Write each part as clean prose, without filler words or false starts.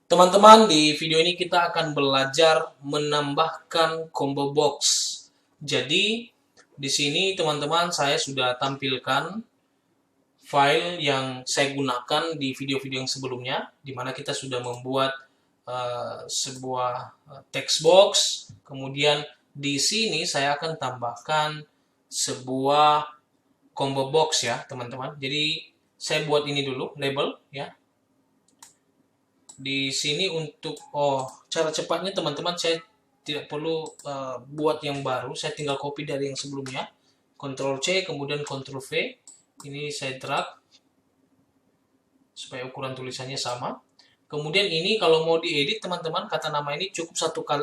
Teman-teman, di video ini kita akan belajar menambahkan combo box. Jadi, di sini teman-teman saya sudah tampilkan file yang saya gunakan di video-video yang sebelumnya, di mana kita sudah membuat sebuah text box. Kemudian di sini saya akan tambahkan sebuah combo box ya, teman-teman. Jadi, saya buat ini dulu, label ya. Di sini untuk cara cepatnya teman-teman, saya tidak perlu buat yang baru, saya tinggal copy dari yang sebelumnya, Ctrl C kemudian Ctrl V, ini saya drag supaya ukuran tulisannya sama. Kemudian ini kalau mau diedit teman-teman, kata nama ini cukup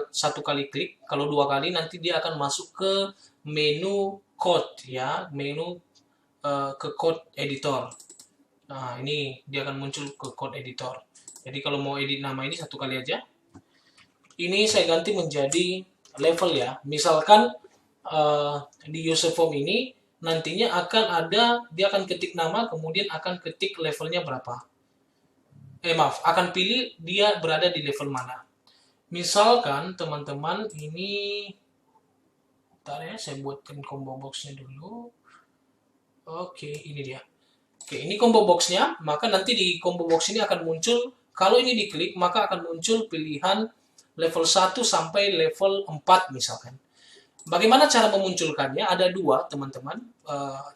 satu kali klik, kalau dua kali nanti dia akan masuk ke menu code ya, menu ke code editor. Nah, ini dia akan muncul ke code editor. Jadi kalau mau edit nama ini satu kali aja. Ini saya ganti menjadi level ya. Misalkan di user form ini nantinya akan ada, dia akan ketik nama, kemudian akan ketik levelnya berapa. Akan pilih dia berada di level mana. Misalkan teman-teman ini, bentar ya, saya buatkan combo boxnya dulu. Oke, ini dia. Oke, ini combo boxnya, maka nanti di combo box ini akan muncul, kalau ini diklik, maka akan muncul pilihan level 1 sampai level 4 misalkan. Bagaimana cara memunculkannya? Ada dua, teman-teman.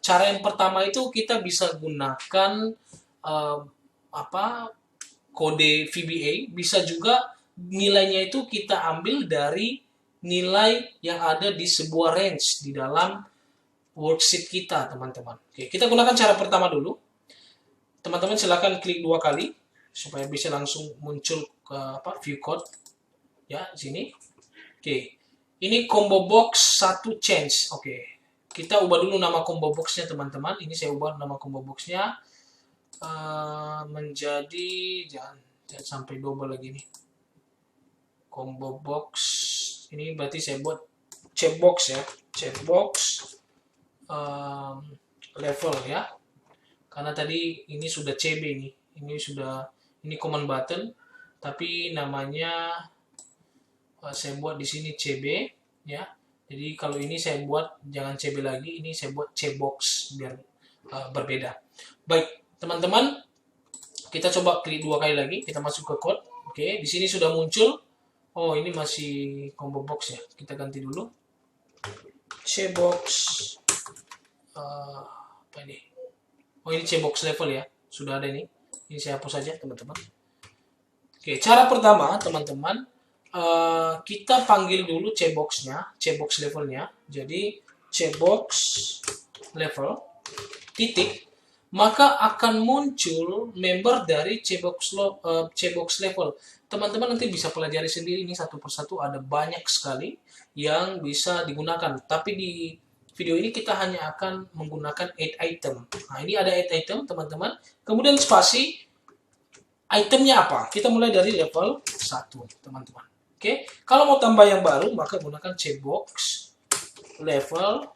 Cara yang pertama itu kita bisa gunakan kode VBA, bisa juga nilainya itu kita ambil dari nilai yang ada di sebuah range di dalam worksheet kita, teman-teman. Oke, kita gunakan cara pertama dulu. Teman-teman silakan klik dua kali supaya bisa langsung muncul ke view code ya sini. Oke, ini combo box 1 change. Oke, kita ubah dulu nama combo boxnya teman-teman. Ini saya ubah nama combo boxnya menjadi jangan sampai double lagi nih. Combo box ini berarti saya buat checkbox ya, checkbox level ya. Karena tadi ini sudah CB nih, ini command button, tapi namanya saya buat di sini CB ya. Jadi kalau ini saya buat jangan CB lagi, ini saya buat checkbox biar berbeda. Baik, teman-teman, kita coba klik dua kali lagi, kita masuk ke code. Oke, di sini sudah muncul. Oh, ini masih combo box ya. Kita ganti dulu. Checkbox apa ini? Oh, ini checkbox level ya, sudah ada ini. Ini saya hapus saja teman-teman. Oke, cara pertama teman-teman, kita panggil dulu checkboxnya, checkbox levelnya. Jadi checkbox level titik, maka akan muncul member dari checkbox level. Teman-teman nanti bisa pelajari sendiri ini satu persatu, ada banyak sekali yang bisa digunakan. Tapi di video ini kita hanya akan menggunakan add item. Nah, ini ada add item, teman-teman. Kemudian spasi, itemnya apa? Kita mulai dari level 1, teman-teman. Oke, kalau mau tambah yang baru, maka gunakan checkbox level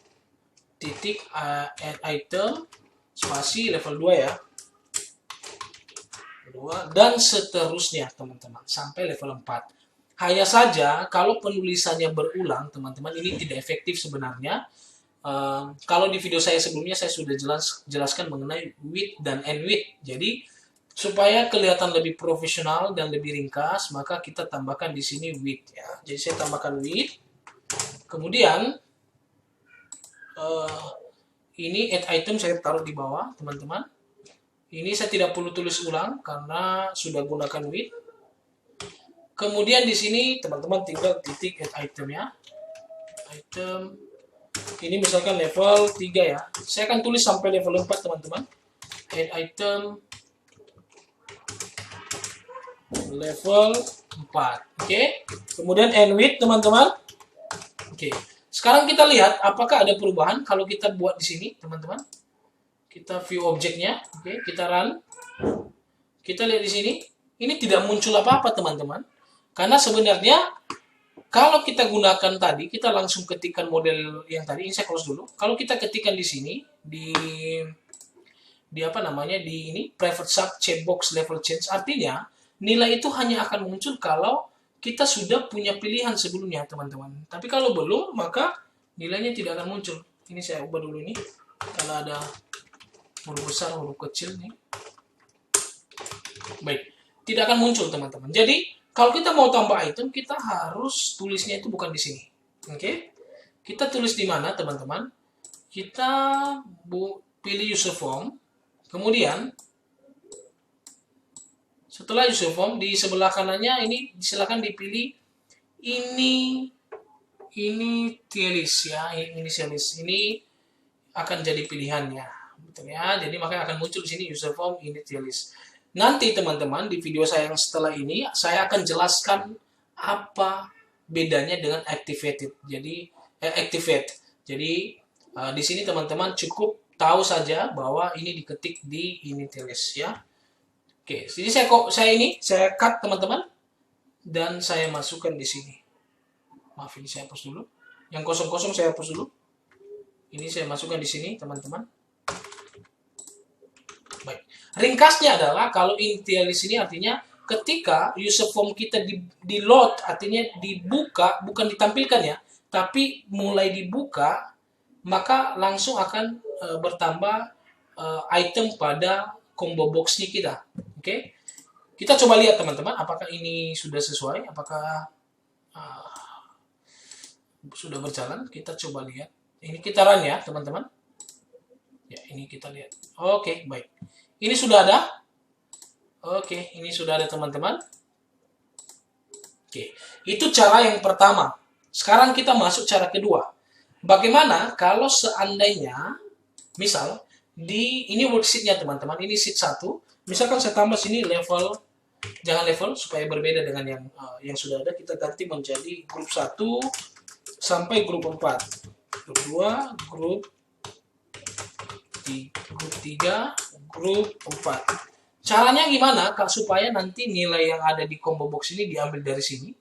titik add item spasi level 2 ya. 2 dan seterusnya, teman-teman, sampai level 4. Hanya saja kalau penulisannya berulang, teman-teman, ini tidak efektif sebenarnya. Kalau di video saya sebelumnya saya sudah jelaskan mengenai width dan end width. Jadi supaya kelihatan lebih profesional dan lebih ringkas, maka kita tambahkan di sini width ya. Jadi saya tambahkan width. Kemudian ini add item saya taruh di bawah, teman-teman. Ini saya tidak perlu tulis ulang karena sudah gunakan width. Kemudian di sini teman-teman tinggal titik add item ya. Item ini misalkan level 3 ya. Saya akan tulis sampai level 4, teman-teman. Add item level 4. Oke. Kemudian end width, teman-teman. Oke. Sekarang kita lihat apakah ada perubahan kalau kita buat di sini, teman-teman. Kita view objeknya. Oke, kita run. Kita lihat di sini. Ini tidak muncul apa-apa, teman-teman. Karena sebenarnya kalau kita gunakan tadi, kita langsung ketikkan model yang tadi. Ini saya close dulu. Kalau kita ketikkan di sini, di ini private sub checkbox level change, artinya nilai itu hanya akan muncul kalau kita sudah punya pilihan sebelumnya, teman-teman. Tapi kalau belum, maka nilainya tidak akan muncul. Ini saya ubah dulu ini, karena ada huruf besar, huruf kecil nih. Baik, tidak akan muncul, teman-teman. Jadi, kalau kita mau tambah item, kita harus tulisnya itu bukan di sini. Oke? Kita tulis di mana, teman-teman? Kita pilih user form, kemudian setelah user form di sebelah kanannya ini silakan dipilih initialis ya, initialis ini akan jadi pilihannya, betul ya. Jadi maka akan muncul di sini user form initialis. Nanti teman-teman di video saya yang setelah ini saya akan jelaskan apa bedanya dengan activated. Jadi activate. Jadi di sini teman-teman cukup tahu saja bahwa ini diketik di initialis ya. Oke, jadi saya cut teman-teman dan saya masukkan di sini. Maaf, ini saya hapus dulu. Yang kosong-kosong saya hapus dulu. Ini saya masukkan di sini, teman-teman. Baik. Ringkasnya adalah kalau initialis ini artinya ketika user form kita di load, artinya dibuka, bukan ditampilkan ya, tapi mulai dibuka, maka langsung akan bertambah item pada combo box-nya kita. Oke. Kita coba lihat teman-teman apakah ini sudah sesuai, apakah sudah berjalan. Kita coba lihat. Ini kita run ya, teman-teman. Ya, ini kita lihat. Oke, baik. Ini sudah ada. Oke, ini sudah ada teman-teman. Oke, itu cara yang pertama. Sekarang kita masuk cara kedua. Bagaimana kalau seandainya, misal, ini worksheet-nya teman-teman, ini sheet 1. Misalkan saya tambah sini level, jangan level, supaya berbeda dengan yang sudah ada. Kita ganti menjadi grup 1 sampai grup 4. Grup 2, grup 3, grup 4. Caranya gimana Kak supaya nanti nilai yang ada di combo box ini diambil dari sini?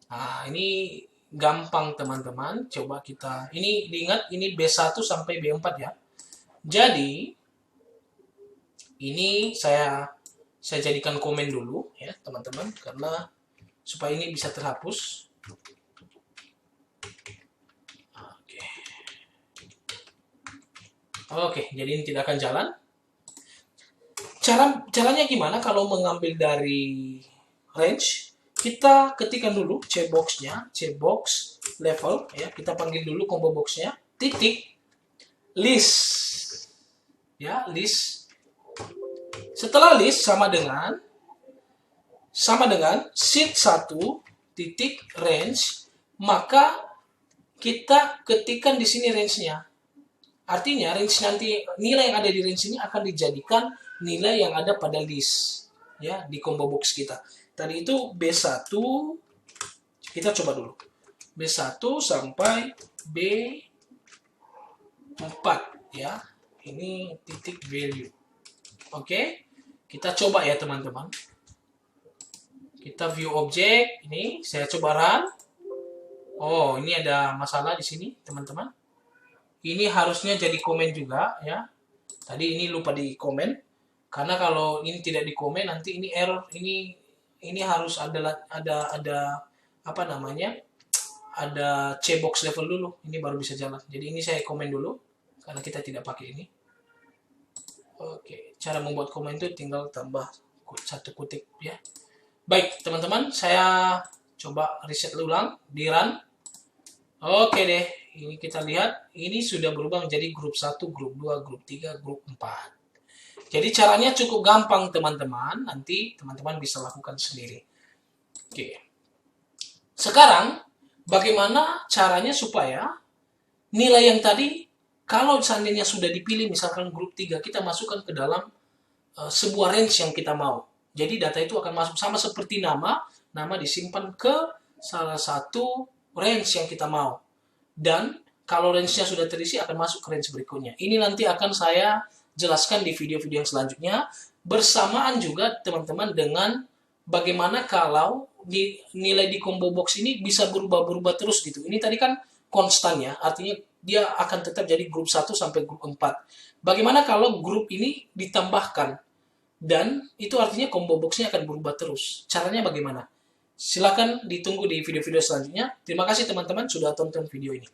Nah, ini gampang teman-teman. Coba kita, ini diingat ini B1 sampai B4 ya. Jadi ini saya jadikan komen dulu ya, teman-teman, karena supaya ini bisa terhapus. Oke, jadi ini tidak akan jalan. Caranya gimana kalau mengambil dari range? Kita ketikkan dulu cbox-nya, cbox level ya. Kita panggil dulu combo box-nya, titik list. Ya, list. Setelah list sama dengan sheet 1 titik range, maka kita ketikkan di sini range-nya. Artinya range nanti nilai yang ada di range ini akan dijadikan nilai yang ada pada list ya di combo box kita. Tadi itu B1, kita coba dulu. B1 sampai B4 ya. Ini titik value. Oke. Kita coba ya teman-teman. Kita view object, ini saya coba run. Oh, ini ada masalah di sini, teman-teman. Ini harusnya jadi komen juga ya. Tadi ini lupa di komen. Karena kalau ini tidak di komen nanti ini error. Ini harus ada apa namanya? Ada cbox level dulu. Ini baru bisa jalan. Jadi ini saya komen dulu karena kita tidak pakai ini. Oke, cara membuat komen itu tinggal tambah satu kutip ya. Baik, teman-teman, saya coba reset ulang di run. Oke deh. Ini kita lihat, ini sudah berubah menjadi grup 1, grup 2, grup 3, grup 4. Jadi caranya cukup gampang teman-teman, nanti teman-teman bisa lakukan sendiri. Oke. Sekarang, bagaimana caranya supaya nilai yang tadi, kalau seandainya sudah dipilih, misalkan grup 3, kita masukkan ke dalam sebuah range yang kita mau. Jadi data itu akan masuk sama seperti nama disimpan ke salah satu range yang kita mau. Dan kalau range-nya sudah terisi akan masuk ke range berikutnya. Ini nanti akan saya jelaskan di video-video yang selanjutnya. Bersamaan juga teman-teman dengan bagaimana kalau nilai di combo box ini bisa berubah-berubah terus gitu. Ini tadi kan konstan ya, artinya dia akan tetap jadi grup 1 sampai grup 4. Bagaimana kalau grup ini ditambahkan? Dan itu artinya combo boxnya akan berubah terus. Caranya bagaimana? Silakan ditunggu di video-video selanjutnya. Terima kasih teman-teman sudah tonton video ini.